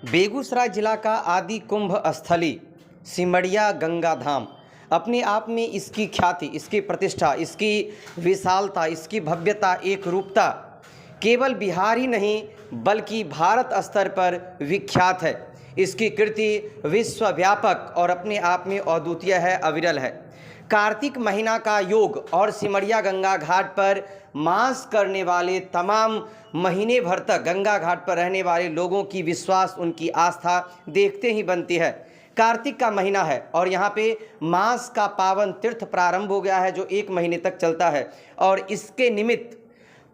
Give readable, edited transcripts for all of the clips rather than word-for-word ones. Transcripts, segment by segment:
बेगूसराय जिला का आदि कुंभ स्थली सिमड़िया गंगा धाम अपने आप में इसकी ख्याति, इसकी प्रतिष्ठा, इसकी विशालता, इसकी भव्यता, एक रूपता केवल बिहार ही नहीं बल्कि भारत स्तर पर विख्यात है। इसकी कीर्ति विश्वव्यापक और अपने आप में अद्वितीय है, अविरल है। कार्तिक महीना का योग और सिमड़िया गंगा घाट पर मास करने वाले तमाम महीने भर तक गंगा घाट पर रहने वाले लोगों की विश्वास, उनकी आस्था देखते ही बनती है। कार्तिक का महीना है और यहाँ पे मास का पावन तीर्थ प्रारंभ हो गया है जो 1 महीने तक चलता है और इसके निमित्त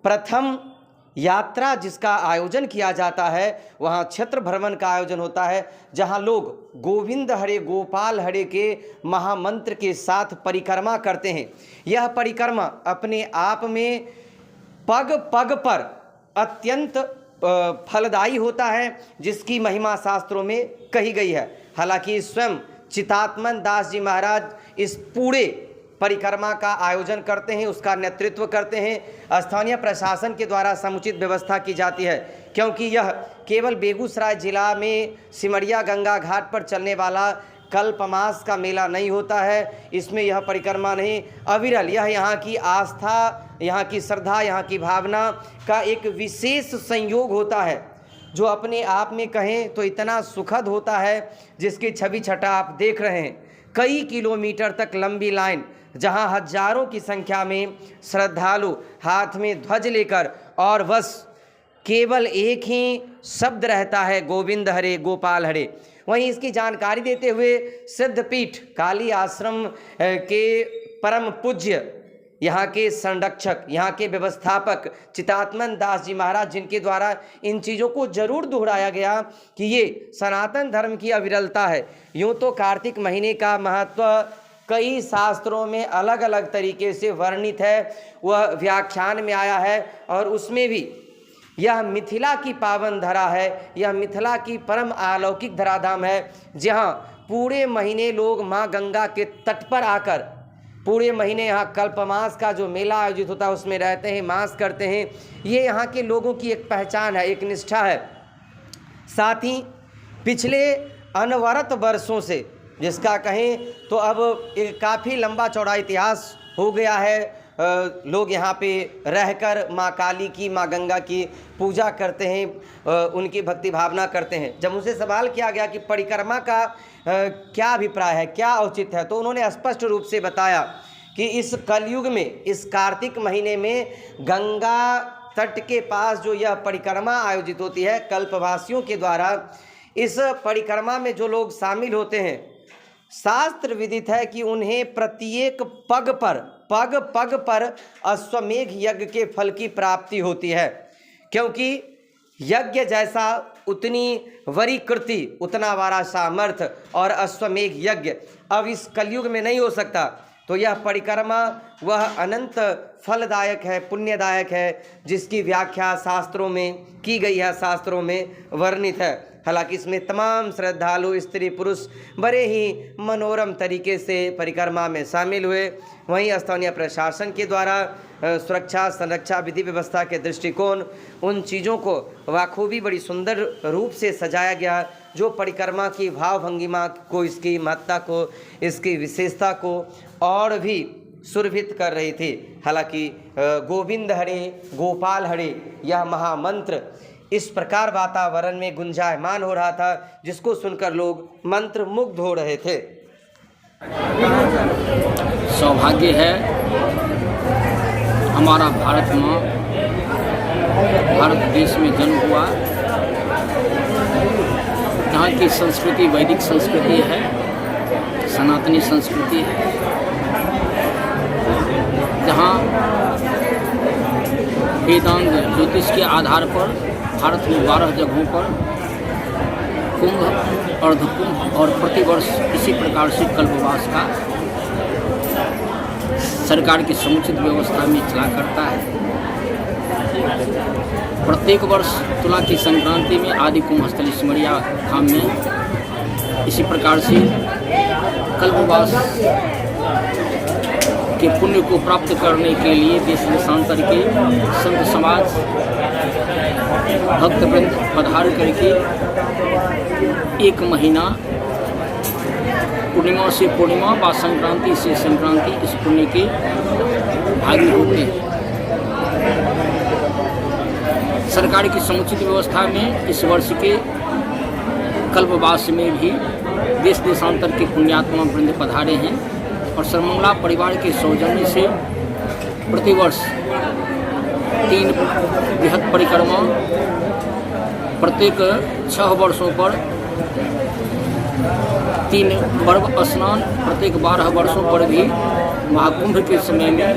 प्रथम यात्रा जिसका आयोजन किया जाता है वहाँ क्षेत्र भ्रमण का आयोजन होता है, जहाँ लोग गोविंद हरे गोपाल हरे के महामंत्र के साथ परिक्रमा करते हैं। यह परिक्रमा अपने आप में पग पग पर अत्यंत फलदायी होता है, जिसकी महिमा शास्त्रों में कही गई है। हालांकि स्वयं चितात्मन दास जी महाराज इस पूरे परिक्रमा का आयोजन करते हैं, उसका नेतृत्व करते हैं। स्थानीय प्रशासन के द्वारा समुचित व्यवस्था की जाती है, क्योंकि यह केवल बेगूसराय जिला में सिमड़िया गंगा घाट पर चलने वाला कल्पमास का मेला नहीं होता है। इसमें यह परिक्रमा नहीं, अविरल यह यहाँ की आस्था, यहाँ की श्रद्धा, यहाँ की भावना का एक विशेष संयोग होता है जो अपने आप में कहें तो इतना सुखद होता है, जिसकी छवि छटा आप देख रहे हैं। कई किलोमीटर तक लंबी लाइन, जहां हजारों की संख्या में श्रद्धालु हाथ में ध्वज लेकर और बस केवल एक ही शब्द रहता है, गोविंद हरे गोपाल हरे। वहीं इसकी जानकारी देते हुए सिद्धपीठ काली आश्रम के परम पूज्य यहाँ के संरक्षक, यहाँ के व्यवस्थापक चितात्मन दास जी महाराज, जिनके द्वारा इन चीज़ों को जरूर दोहराया गया कि ये सनातन धर्म की अविरलता है। यूँ तो कार्तिक महीने का महत्व कई शास्त्रों में अलग अलग तरीके से वर्णित है, वह व्याख्यान में आया है और उसमें भी यह मिथिला की पावन धरा है, यह मिथिला की परम अलौकिक धराधाम है, जहाँ पूरे महीने लोग माँ गंगा के तट पर आकर पूरे महीने यहाँ कल्पमास का जो मेला आयोजित होता है उसमें रहते हैं, मास करते हैं। ये यहाँ के लोगों की एक पहचान है, एक निष्ठा है। साथ ही पिछले अनवरत वर्षों से जिसका कहें तो अब एक काफ़ी लंबा चौड़ा इतिहास हो गया है। लोग यहाँ पे रहकर माँ काली की, माँ गंगा की पूजा करते हैं, उनकी भक्ति भावना करते हैं। जब उनसे सवाल किया गया कि परिक्रमा का क्या अभिप्राय है, क्या औचित्य है, तो उन्होंने स्पष्ट रूप से बताया कि इस कलयुग में, इस कार्तिक महीने में गंगा तट के पास जो यह परिक्रमा आयोजित होती है कल्पवासियों के द्वारा, इस परिक्रमा में जो लोग शामिल होते हैं, शास्त्र विदित है कि उन्हें प्रत्येक पग पर अश्वमेघ यज्ञ के फल की प्राप्ति होती है, क्योंकि यज्ञ जैसा उतनी वरी कृति, उतना वारा सामर्थ्य और अश्वमेघ यज्ञ अब इस कलयुग में नहीं हो सकता। तो यह परिक्रमा वह अनंत फलदायक है, पुण्यदायक है, जिसकी व्याख्या शास्त्रों में की गई है, शास्त्रों में वर्णित है। हालांकि इसमें तमाम श्रद्धालु स्त्री पुरुष बड़े ही मनोरम तरीके से परिक्रमा में शामिल हुए। वहीं स्थानीय प्रशासन के द्वारा सुरक्षा संरक्षा विधि व्यवस्था के दृष्टिकोण उन चीज़ों को बखूबी बड़ी सुंदर रूप से सजाया गया, जो परिक्रमा की भाव भंगिमा को, इसकी महत्ता को, इसकी विशेषता को और भी सुरभित कर रही थी। हालांकि गोविंद हरे गोपाल हरे यह महामंत्र इस प्रकार वातावरण में गुंजायमान हो रहा था, जिसको सुनकर लोग मंत्र मुग्ध हो रहे थे। सौभाग्य है हमारा भारत माँ, भारत देश में जन्म हुआ। यहाँ की संस्कृति वैदिक संस्कृति है, सनातनी संस्कृति है, जहाँ वेदांग ज्योतिष के आधार पर भारत में 12 जगहों पर कुंभ, अर्धकुंभ और प्रतिवर्ष इसी प्रकार से कल्पवास का सरकार की समुचित व्यवस्था में चला करता है। प्रत्येक वर्ष तुला की संक्रांति में आदि कुंभ स्थली सिमड़िया धाम में इसी प्रकार से कल्पवास के पुण्य को प्राप्त करने के लिए देश देशांतर के संत समाज भक्तवृंद पधार करके एक महीना पूर्णिमा से पूर्णिमा व संक्रांति से संक्रांति इस पुण्य के भागी होते हैं। सरकार की समुचित व्यवस्था में इस वर्ष के कल्पवास में भी देश देशांतर के पुण्यात्मा वृंद पधारे हैं और सर्वमंगला परिवार के सौजन्य से प्रतिवर्ष 3 बृहद परिक्रमा प्रत्येक 6 वर्षों पर 3 पर्व स्नान, प्रत्येक 12 वर्षों पर भी महाकुंभ के समय में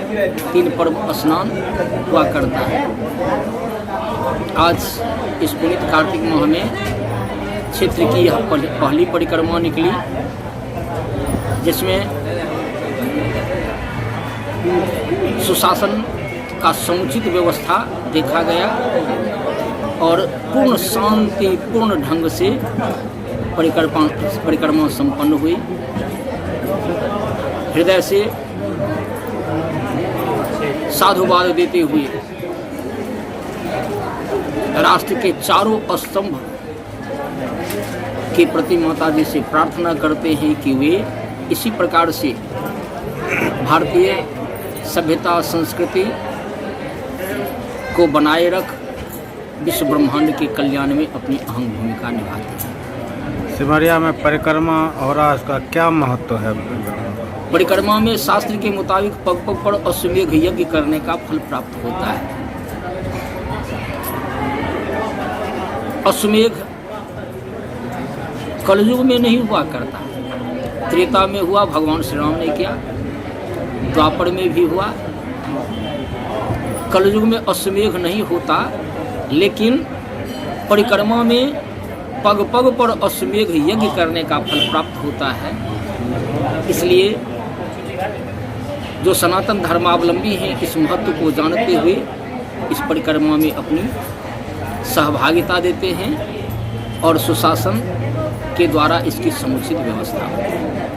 3 पर्व स्नान हुआ करता है। आज इस पुनीत कार्तिक माह में क्षेत्र की यह पहली परिक्रमा निकली, जिसमें सुशासन का समुचित व्यवस्था देखा गया और पूर्ण शांतिपूर्ण ढंग से परिक्रमा संपन्न हुई। हृदय से साधुवाद देते हुए राष्ट्र के चारों स्तंभ के प्रति माता जी से प्रार्थना करते हैं कि वे इसी प्रकार से भारतीय सभ्यता संस्कृति को बनाए रख विश्व ब्रह्मांड के कल्याण में अपनी अहम भूमिका निभाते हैं। सिमरिया में परिक्रमा हो रहा है, इसका क्या महत्व है? परिक्रमा में शास्त्र के मुताबिक पग पग पर अश्वमेघ यज्ञ करने का फल प्राप्त होता है। अश्वमेघ कलयुग में नहीं हुआ करता, त्रेता में हुआ, भगवान श्री राम ने किया, द्वापर में भी हुआ। कलयुग में अश्वमेघ नहीं होता, लेकिन परिक्रमा में पग पग पर अश्वमेघ यज्ञ करने का फल प्राप्त होता है। इसलिए जो सनातन धर्मावलंबी हैं इस महत्व को जानते हुए इस परिक्रमा में अपनी सहभागिता देते हैं और सुशासन के द्वारा इसकी समुचित व्यवस्था होती है।